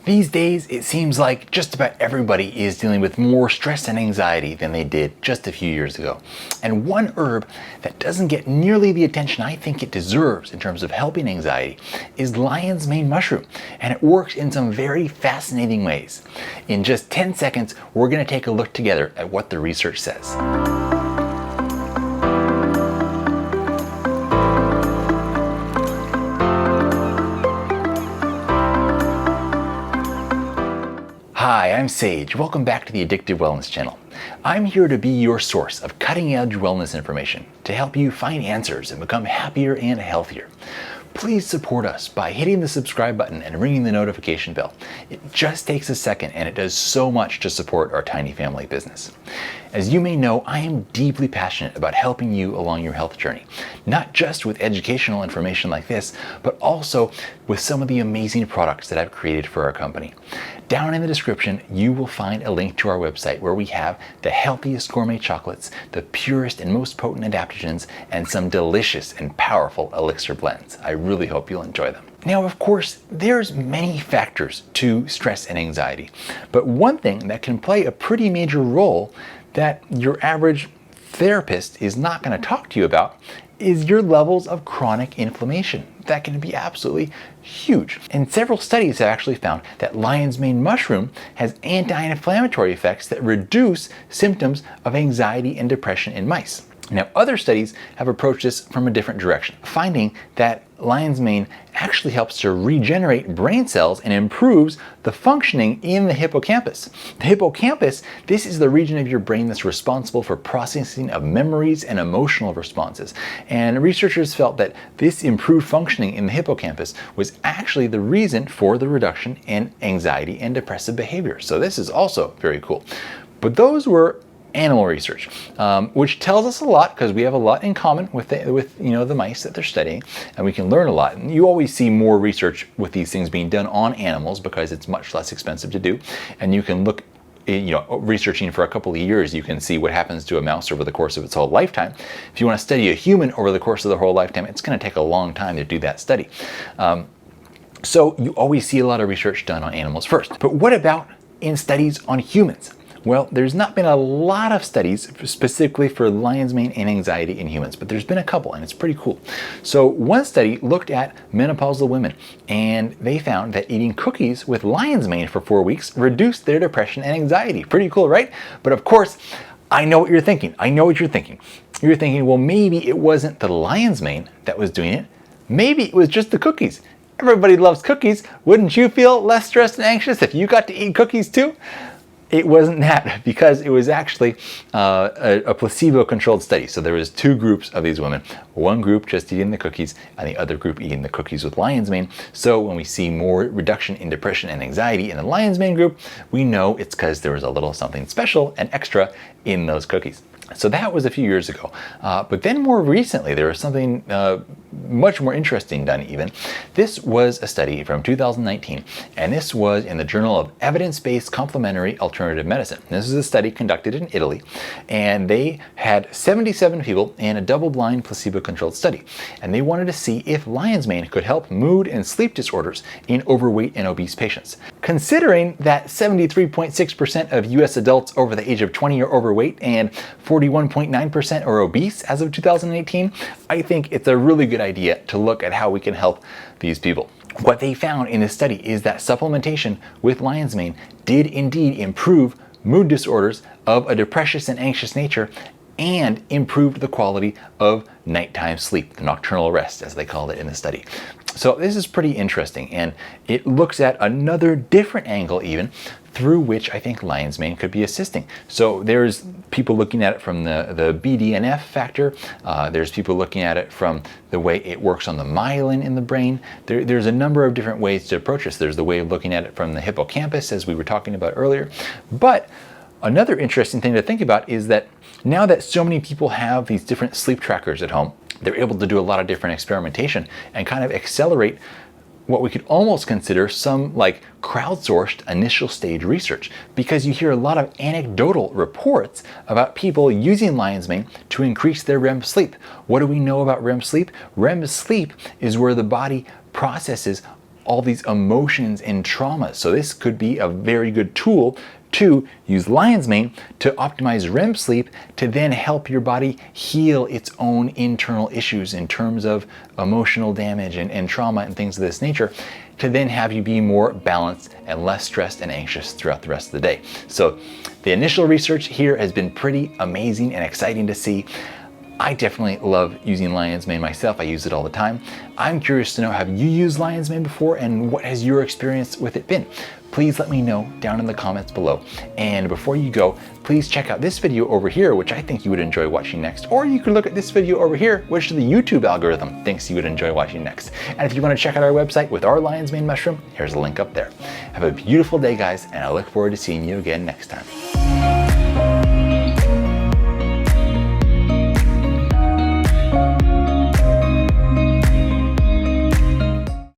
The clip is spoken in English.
These days, it seems like just about everybody is dealing with more stress and anxiety than they did just a few years ago. And one herb that doesn't get nearly the attention I think it deserves in terms of helping anxiety is lion's mane mushroom, and it works in some very fascinating ways. In just 10 seconds, we're going to take a look together at what the research says. Hi, I'm Sage. Welcome back to the Addictive Wellness Channel. I'm here to be your source of cutting-edge wellness information to help you find answers and become happier and healthier. Please support us by hitting the subscribe button and ringing the notification bell. It just takes a second and it does so much to support our tiny family business. As you may know, I am deeply passionate about helping you along your health journey, not just with educational information like this, but also with some of the amazing products that I've created for our company. Down in the description, you will find a link to our website where we have the healthiest gourmet chocolates, the purest and most potent adaptogens, and some delicious and powerful elixir blends. I really hope you'll enjoy them. Now, of course, there's many factors to stress and anxiety, but one thing that can play a pretty major role that your average therapist is not going to talk to you about is your levels of chronic inflammation. That can be absolutely huge. And several studies have actually found that lion's mane mushroom has anti-inflammatory effects that reduce symptoms of anxiety and depression in mice. Now, other studies have approached this from a different direction, finding that lion's mane actually helps to regenerate brain cells and improves the functioning in the hippocampus. The hippocampus, this is the region of your brain that's responsible for processing of memories and emotional responses. And researchers felt that this improved functioning in the hippocampus was actually the reason for the reduction in anxiety and depressive behavior. So this is also very cool. But those were animal research, which tells us a lot because we have a lot in common with the mice that they're studying, and we can learn a lot. And you always see more research with these things being done on animals because it's much less expensive to do, and you can look, researching for a couple of years, you can see what happens to a mouse over the course of its whole lifetime. If you want to study a human over the course of the whole lifetime, it's going to take a long time to do that study. So you always see a lot of research done on animals first. But what about in studies on humans? Well, there's not been a lot of studies specifically for lion's mane and anxiety in humans, but there's been a couple, and it's pretty cool. So one study looked at menopausal women, and they found that eating cookies with lion's mane for 4 weeks reduced their depression and anxiety. Pretty cool, right? But of course, I know what you're thinking. You're thinking, well, maybe it wasn't the lion's mane that was doing it. Maybe it was just the cookies. Everybody loves cookies. Wouldn't you feel less stressed and anxious if you got to eat cookies too? It wasn't that, because it was actually a placebo-controlled study. So there was two groups of these women. One group just eating the cookies, and the other group eating the cookies with lion's mane. So when we see more reduction in depression and anxiety in the lion's mane group, we know it's because there was a little something special and extra in those cookies. So that was a few years ago. But then more recently, there was something much more interesting done even. This was a study from 2019, and this was in the Journal of Evidence-Based Complementary Alternative Medicine. This is a study conducted in Italy, and they had 77 people in a double-blind placebo-controlled study. And they wanted to see if lion's mane could help mood and sleep disorders in overweight and obese patients. Considering that 73.6% of US adults over the age of 20 are overweight and 41.9% are obese as of 2018, I think it's a really good idea to look at how we can help these people. What they found in this study is that supplementation with lion's mane did indeed improve mood disorders of a depressive and anxious nature, and improved the quality of nighttime sleep, the nocturnal rest as they called it in the study. So this is pretty interesting, and it looks at another different angle even through which I think lion's mane could be assisting. So there's people looking at it from the BDNF factor. There's people looking at it from the way it works on the myelin in the brain. There's a number of different ways to approach this. There's the way of looking at it from the hippocampus, as we were talking about earlier. But another interesting thing to think about is that now that so many people have these different sleep trackers at home, they're able to do a lot of different experimentation and kind of accelerate what we could almost consider some like crowdsourced initial stage research, because you hear a lot of anecdotal reports about people using lion's mane to increase their REM sleep. What do we know about REM sleep? REM sleep is where the body processes all these emotions and traumas. So this could be a very good tool to use lion's mane to optimize REM sleep to then help your body heal its own internal issues in terms of emotional damage and trauma and things of this nature, to then have you be more balanced and less stressed and anxious throughout the rest of the day. So the initial research here has been pretty amazing and exciting to see. I definitely love using lion's mane myself. I use it all the time. I'm curious to know, have you used lion's mane before, and what has your experience with it been? Please let me know down in the comments below. And before you go, please check out this video over here, which I think you would enjoy watching next. Or you can look at this video over here, which the YouTube algorithm thinks you would enjoy watching next. And if you want to check out our website with our lion's mane mushroom, here's a link up there. Have a beautiful day, guys, and I look forward to seeing you again next time.